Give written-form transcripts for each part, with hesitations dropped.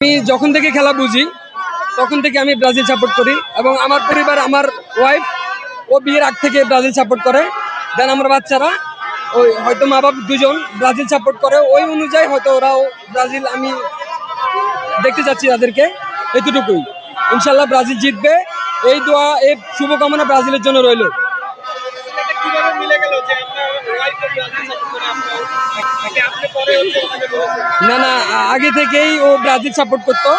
আমি যখন থেকে খেলা বুঝি তখন থেকে আমি ব্রাজিল সাপোর্ট করি এবং আমার পরিবার আমার ওয়াইফ ও বিয়ের আগ থেকে ব্রাজিল সাপোর্ট করে। দেন আমার বাচ্চারা ওই হয়তো মা বাবা দুজন ব্রাজিল সাপোর্ট করে, ওই অনুযায়ী হয়তো ওরাও ব্রাজিল আমি দেখতে চাচ্ছি তাদেরকে, এতটুকুই। ইনশাল্লাহ ব্রাজিল জিতবে, এই দোয়া এই শুভকামনা ব্রাজিলের জন্য রইল। না না, আগে থেকেই ও ব্রাজিল সাপোর্ট করতো,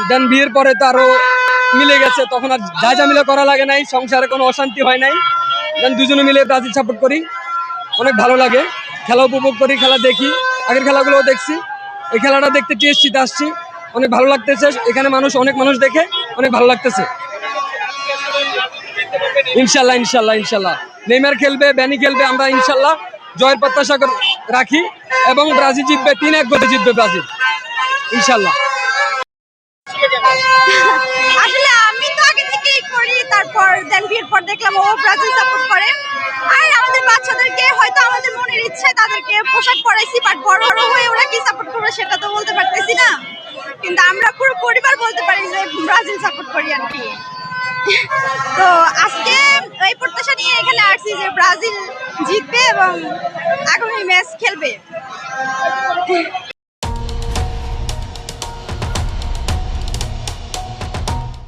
দেন বিয়ের পরে তো আরো মিলে গেছে, তখন আর ঝামেলা করা লাগে নাই, সংসারে কোনো অশান্তি হয় নাই। দেন দুজনে মিলে ব্রাজিল সাপোর্ট করি, অনেক ভালো লাগে, খেলা উপভোগ করি, খেলা দেখি, আগের খেলাগুলোও দেখছি, এই খেলাটা দেখতে টিএসসিতে আসছি, অনেক ভালো লাগতেছে, এখানে অনেক মানুষ দেখে, অনেক ভালো লাগতেছে। ইনশাল্লাহ ইনশাল্লাহ ইনশাল্লাহ নেইমার খেলবে, ব্যানি খেলবে, আমরা ইনশাল্লাহ জয়ের প্রত্যাশা রাখি এবং ব্রাজিল জিতবে, 3-1 গোলে জিতবে ব্রাজিল ইনশাল্লাহ। আসলে আমি তো আগে থেকেই করি, তারপর দেন বিয়ের পর দেখলাম ও ব্রাজিল সাপোর্ট করে। আর আমাদের বাচ্চাদেরকে হয়তো আমাদের মনের ইচ্ছায় তাদেরকে পোশাক পরাইছি, বাট বড় বড় হয়ে ওরা কি সাপোর্ট করবে সেটা তো বলতে পারতেছি না, কিন্তু আমরা পুরো পরিবার বলতে পারি যে ব্রাজিল সাপোর্ট করি আর কি। তো আজকে এই প্রত্যাশা নিয়ে এখানে আসছি যে ব্রাজিল জিতবে এবং আগামী ম্যাচ খেলবে।